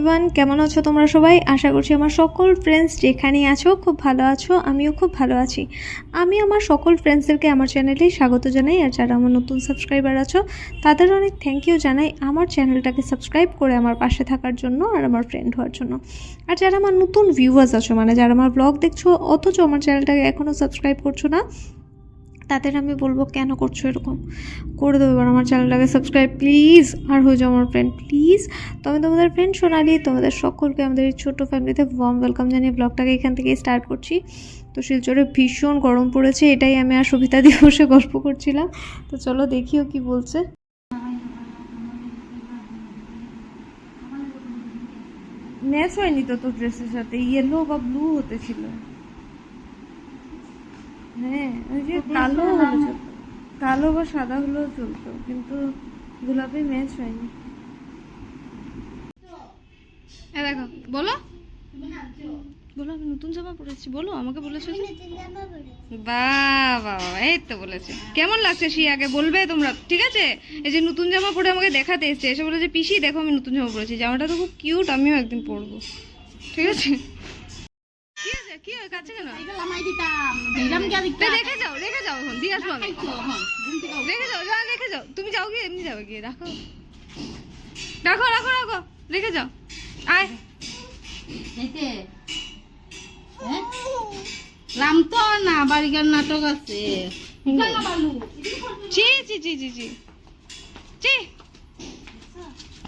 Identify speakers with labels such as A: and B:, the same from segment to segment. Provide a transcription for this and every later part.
A: Everyone, কেমন আছো তোমরা সবাই? আশা করছি আমার সকল ফ্রেন্ডস যেখানেই আছো খুব ভালো আছো। আমিও খুব ভালো আছি। আমি আমার সকল ফ্রেন্ডসদেরকে আমার চ্যানেলে স্বাগত জানাই। আর যারা আমার নতুন সাবস্ক্রাইবার আছো তাদের অনেক থ্যাংক ইউ জানাই আমার চ্যানেলটাকে সাবস্ক্রাইব করে আমার পাশে থাকার জন্য আর আমার ফ্রেন্ড হওয়ার জন্য। আর যারা আমার নতুন ভিউয়ার্স আছো, মানে যারা আমার ব্লগ দেখছো অথচ আমার চ্যানেলটাকে এখনও সাবস্ক্রাইব করছো না, তাদের আমি বলবো কেন করছো এরকম, করে দেবো এবার আমার চ্যানেলটাকে সাবস্ক্রাইব প্লিজ, আর হয়ে যাও আমার ফ্রেন্ড প্লিজ। তো আমি তোমাদের ফ্রেন্ড সোনালি, তোমাদের সকলকে আমাদের এই ছোট্ট ফ্যামিলিতে ওয়ার্ম ওয়েলকাম জানিয়ে ব্লগটাকে এখান থেকে স্টার্ট করছি। তো শিলচরে ভীষণ গরম পড়েছে, এটাই আমি আর সবিতা দিয়ে বসে গল্প করছিলাম। তো চলো দেখিও কি বলছে। ম্যাচ হয়নি তো তোর ড্রেসের সাথে, ইয়েলো বা ব্লু হতে ছিল। হ্যাঁ, ওই যে কালো হলে চলতো, কালো বা সাদা হলেও চলতো, কিন্তু গোলাপি ম্যাচ হয়নি। দেখো বলো বলো, আমি নতুন জামা পরেছি, বলো আমাকে বলেছো যে বাহ বাহ, এই তো বলেছে। কেমন লাগছে শিয়াকে বলবে তোমরা, ঠিক আছে? এই যে নতুন জামা পরে আমাকে দেখাতে এসছে, এসে বলেছে পিসি দেখো আমি নতুন জামা পরেছি, জামাটা তো খুব কিউট, আমিও একদিন পরবো, ঠিক আছে? কি আছে, কি কাছে কেন রেখে যাও, রেখে যাও, এখন দিয়ে আসবো আমি, রেখে যাও, রেখে যাও, তুমি যাও গিয়ে, এমনি যাবে গিয়ে, রাখো রাখো রাখো রাখো, রেখে যাও। আয়
B: রাম তো না বাড়িঘর নাটক আছে।
A: জি জি জি জি জি জি,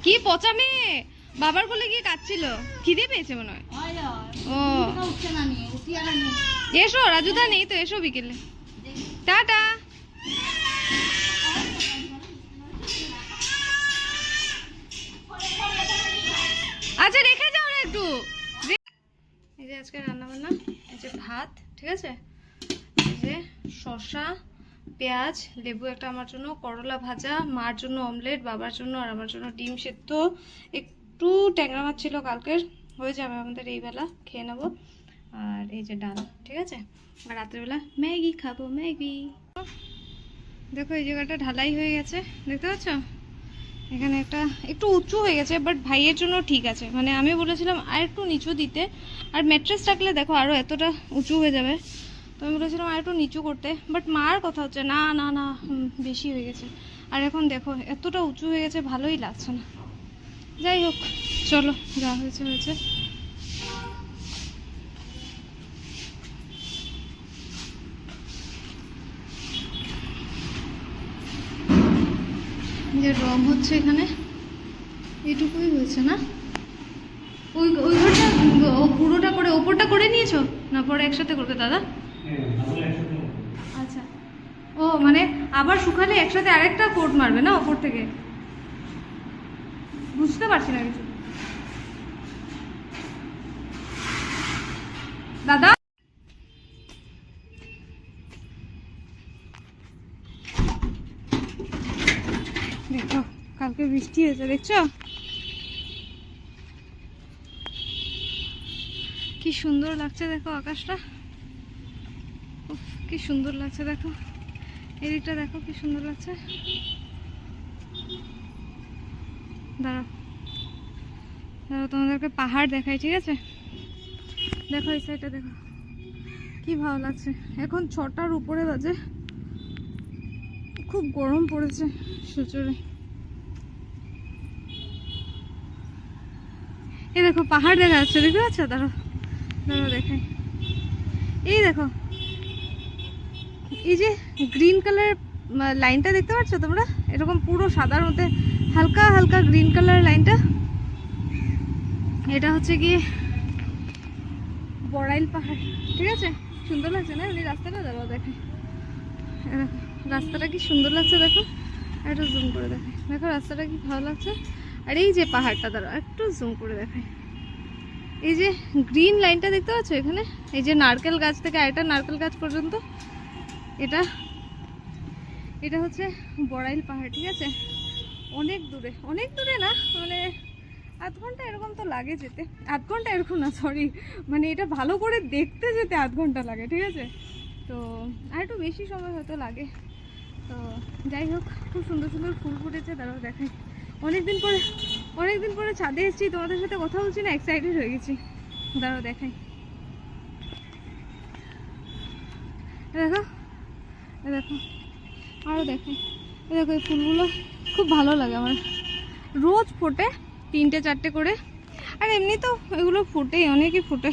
A: কি পচা মেয়ে, বাবার কোলে গিয়ে কাচ্ছিল, খিদে পেয়েছে মনে হয়। ও এসো, রাজুদা নেই তো, এসো বিকেলে, টাটা। আচ্ছা রেখে যাও না একটু। এই যে আজকে রান্না বান্না, এই যে ভাত, ঠিক আছে, এই যে শসা, পেঁয়াজ, লেবু একটা আমার জন্য, করলা ভাজা, মার জন্য অমলেট, বাবার জন্য, আর আমার জন্য ডিম সেদ্ধ, একটু ট্যাংরা মাছ ছিল কালকের, হয়ে যাবে আমাদের এই বেলা, খেয়ে নেবো। আর এই যে ডাল, ঠিক আছে। আর রাত্রেবেলা ম্যাগি খাবো, ম্যাগি। দেখো এই জায়গাটা ঢালাই হয়ে গেছে, দেখতে পাচ্ছ? এখানে একটা একটু উঁচু হয়ে গেছে, বাট ভাইয়ের জন্য ঠিক আছে, মানে আমি বলেছিলাম আর একটু নিচু দিতে, আর ম্যাট্রেস রাখলে দেখো আরও এতটা উঁচু হয়ে যাবে, তো আমি বলেছিলাম আর একটু নিচু করতে, বাট মার কথা হচ্ছে না না না, বেশি হয়ে গেছে। আর এখন দেখো এতটা উঁচু হয়ে গেছে, ভালোই লাগছে না। যাই হোক চলো, যা হয়েছে হয়েছে। যে রং হচ্ছে এখানে এইটুকুই হয়েছে না, ওই ওই ঘরটা পুরোটা করে ওপরটা করে নিয়েছো না, পরে একসাথে করবে দাদা? আচ্ছা, ও মানে আবার শুকালে একসাথে আরেকটা কোট মারবে না ওপর থেকে? বুঝতে পারছি না কিছু দাদা। দেখো কালকে বৃষ্টি হয়েছে, দেখছো কি সুন্দর লাগছে, দেখো আকাশটা, কি সুন্দর লাগছে, দেখো এদিকটা দেখো কি সুন্দর লাগছে। দাঁড়াও দাঁড়াও তোমাদেরকে পাহাড় দেখাই, ঠিক আছে? দেখো এই সাইডটা দেখো কি ভালো লাগছে। এখন 6টার উপরে বাজে, খুব গরম পড়েছে শিলচরে। এই দেখো পাহাড় দেখা যাচ্ছে, দেখতে পাচ্ছ? দাঁড়াও দাঁড়াও দেখাই, এই দেখো এই যে গ্রিন কালার লাইনটা দেখতে পাচ্ছ তোমরা, এরকম পুরো সাদার মধ্যে হালকা হালকা গ্রিন কালার লাইনটা, এটা হচ্ছে গিয়ে বড়াইল পাহাড়, ঠিক আছে? সুন্দর লাগছে না এই রাস্তাটা? দাঁড়াও দেখাই, দেখো রাস্তাটা কি সুন্দর লাগছে, দেখো একটু জুম করে দেখাই, দেখো রাস্তাটা কি ভালো লাগছে। আর এই যে পাহাড়টা, দাঁড়াও একটু জুম করে দেখাই, এই যে গ্রিন লাইনটা দেখতে পাচ্ছ এখানে, এই যে নারকেল গাছ থেকে আরেকটা নারকেল গাছ পর্যন্ত, এটা এটা হচ্ছে বড়াইল পাহাড়, ঠিক আছে? অনেক দূরে, অনেক দূরে না, মানে আধ ঘন্টা এরকম তো লাগে যেতে, আধ ঘন্টা এরকম না সরি, মানে এটা ভালো করে দেখতে যেতে আধ ঘন্টা লাগে, ঠিক আছে? তো আর একটু বেশি সময় হয়তো লাগে। তো যাই হোক, খুব সুন্দর সুন্দর ফুল ফুটেছে, দাঁড়াও দেখাই, অনেকদিন পরে অনেকদিন পরে ছাদে এসেছি, তোমাদের সাথে কথা বলছি না, এক্সাইটেড হয়ে গেছি। দাঁড়াও দেখাই, দেখো দেখো, আরও দেখাই। দেখো এই ফুলগুলো খুব ভালো লাগে আমার, রোজ ফোটে 3-4টে করে। আর এমনি তো এগুলো ফোটে, অনেকই ফোটে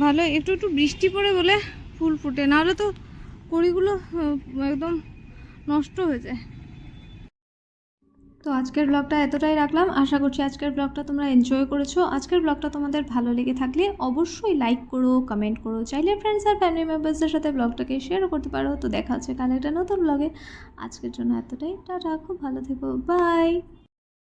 A: ভালো। একটু একটু বৃষ্টি পড়ে বলে ফুল ফুটে, নাহলে তো কড়িগুলো একদম নষ্ট হয়ে যায়। তো আজকের ব্লগটা এতটাই রাখলাম, আশা করছি আজকের ব্লগটা তোমরা এনজয় করেছো। আজকের ব্লগটা তোমাদের ভালো লেগে থাকলে অবশ্যই লাইক করো, কমেন্ট করো, চাইলে ফ্রেন্ডস আর ফ্যামিলি মেম্বার্সদের সাথে ব্লগটাকে শেয়ারও করতে পারো। তো দেখা হচ্ছে কাল একটা নতুন ব্লগে। আজকের জন্য এতটাই, টাটা, খুব ভালো থেকো, বাই।